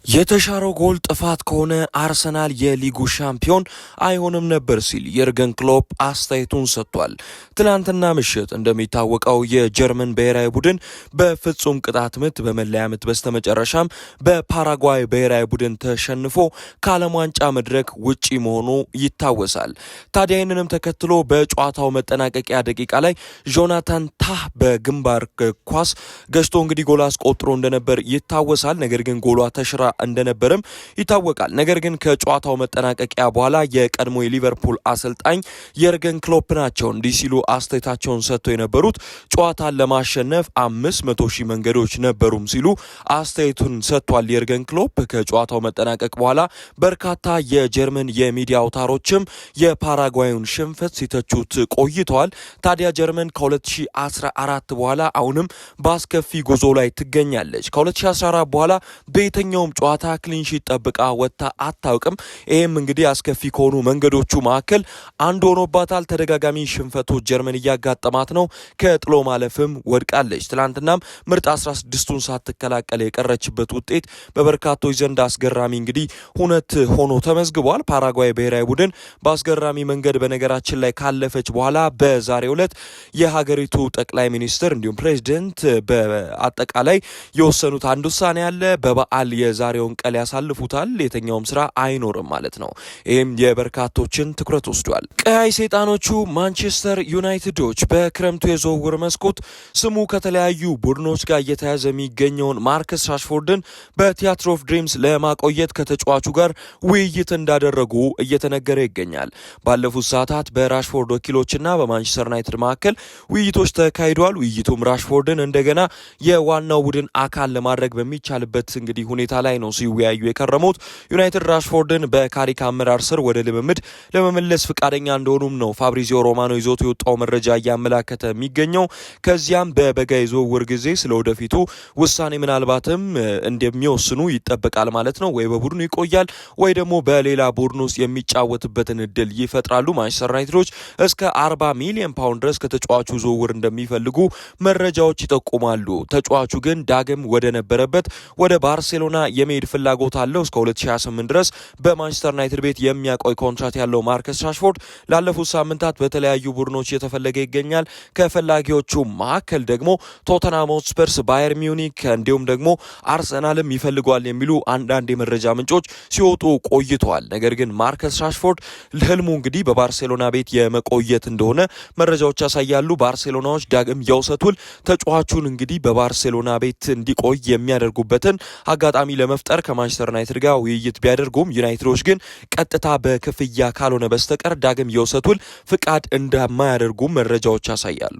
የተሻረው ጎል ጥፋት ከሆነ አርሰናል የሊጉ ሻምፒዮን አይሆንም ነበር ሲል የርገን ክሎፕ አስተያየቱን ሰጥቷል። ትናንትና ምሽት እንደሚታወቀው የጀርመን ብሔራዊ ቡድን በፍጹም ቅጣት ምት በመለያ ምት በስተመጨረሻም በፓራጓይ ብሔራዊ ቡድን ተሸንፎ ከዓለም ዋንጫ መድረክ ውጪ መሆኑ ይታወሳል። ታዲያ ይህንንም ተከትሎ በጨዋታው መጠናቀቂያ ደቂቃ ላይ ጆናታን ታህ በግንባር ኳስ ገጭቶ እንግዲህ ጎል አስቆጥሮ እንደነበር ይታወሳል። ነገር ግን ጎሏ ተሽራ እንደነበረም ይታወቃል። ነገር ግን ከጨዋታው መጠናቀቂያ በኋላ የቀድሞ የሊቨርፑል አሰልጣኝ የርገን ክሎፕ ናቸው እንዲህ ሲሉ አስተያየታቸውን ሰጥተው የነበሩት። ጨዋታን ለማሸነፍ 500,000 መንገዶች ነበሩም ሲሉ አስተያየቱን ሰጥቷል። የርገን ክሎፕ ከጨዋታው መጠናቀቅ በኋላ በርካታ የጀርመን የሚዲያ አውታሮችም የፓራጓዩን ሽንፈት ሲተቹት ቆይተዋል። ታዲያ ጀርመን ከ2014 በኋላ አሁንም በአስከፊ ጉዞ ላይ ትገኛለች። ከ2014 በኋላ በየትኛውም ጨዋታ ክሊንሺት ጠብቃ ወጥታ አታውቅም። ይህም እንግዲህ አስከፊ ከሆኑ መንገዶቹ መካከል አንዱ ሆኖባታል። ተደጋጋሚ ሽንፈቶች ጀርመን እያጋጠማት ነው። ከጥሎ ማለፍም ወድቃለች። ትላንትናም ምርጥ 16ቱን ሳትከላከል የቀረችበት ውጤት በበርካቶች ዘንድ አስገራሚ እንግዲህ ሁነት ሆኖ ተመዝግቧል። ፓራጓይ ብሔራዊ ቡድን በአስገራሚ መንገድ በነገራችን ላይ ካለፈች በኋላ በዛሬው ዕለት የሀገሪቱ ጠቅላይ ሚኒስትር እንዲሁም ፕሬዚደንት በአጠቃላይ የወሰኑት አንድ ውሳኔ አለ። በበዓል የዛሬውን ቀን ያሳልፉታል። የተኛውም ስራ አይኖርም ማለት ነው። ይህም የበርካቶችን ትኩረት ወስዷል። ቀያይ ሰይጣኖቹ ማንቸስተር ዩናይትዶች በክረምቱ የዝውውር መስኮት ስሙ ከተለያዩ ቡድኖች ጋር እየተያዘ የሚገኘውን ማርከስ ራሽፎርድን በቲያትር ኦፍ ድሪምስ ለማቆየት ከተጫዋቹ ጋር ውይይት እንዳደረጉ እየተነገረ ይገኛል። ባለፉት ሰዓታት በራሽፎርድ ወኪሎችና በማንቸስተር ዩናይትድ መካከል ውይይቶች ተካሂደዋል። ውይይቱም ራሽፎርድን እንደገና የዋናው ቡድን አካል ለማድረግ በሚቻልበት እንግዲህ ሁኔታ ላይ ነው ሲወያዩ የከረሙት። ዩናይትድ ራሽፎርድን በካሪክ አመራር ስር ወደ ልምምድ ለመመለስ ፍቃደኛ እንደሆኑም ነው ፋብሪዚዮ ሮማኖ ይዞት የወጣው መረጃ እያመላከተ የሚገኘው። ከዚያም በበጋ የዝውውር ጊዜ ስለወደፊቱ ውሳኔ ምናልባትም እንደሚወስኑ ይጠበቃል ማለት ነው። ወይ በቡድኑ ይቆያል ወይ ደግሞ በሌላ ቡድን ውስጥ የሚጫወትበትን እድል ይፈጥራሉ። ማንቸስተር ዩናይትዶች እስከ 40 ሚሊዮን ፓውንድ ድረስ ከተጫዋቹ ዝውውር እንደሚፈልጉ መረጃዎች ይጠቁማሉ። ተጫዋቹ ግን ዳግም ወደ ነበረበት ወደ ባርሴሎና የመሄድ ፍላጎት አለው። እስከ 2028 ድረስ በማንቸስተር ዩናይትድ ቤት የሚያቆይ ኮንትራት ያለው ማርከስ ራሽፎርድ ላለፉት ሳምንታት በተለያዩ ቡድኖች እየተፈለገ ይገኛል። ከፈላጊዎቹ መካከል ደግሞ ቶተንሃም ሆትስፐርስ፣ ባየር ሚዩኒክ እንዲሁም ደግሞ አርሰናልም ይፈልጓል የሚሉ አንዳንድ የመረጃ ምንጮች ሲወጡ ቆይተዋል። ነገር ግን ማርከስ ራሽፎርድ ህልሙ እንግዲህ በባርሴሎና ቤት የመቆየት እንደሆነ መረጃዎች ያሳያሉ። ባርሴሎናዎች ዳግም የውሰቱል ተጫዋቹን እንግዲህ በባርሴሎና ቤት እንዲቆይ የሚያደርጉበትን አጋጣሚ ለመፍጠር ከማንቸስተር ዩናይትድ ጋር ውይይት ቢያደርጉም ዩናይትዶች ግን ቀጥታ በክፍያ ካልሆነ በስተቀር ዳግም የውሰቱል ፍቃድ እንደማያደርጉ መረጃዎች ያሳያሉ።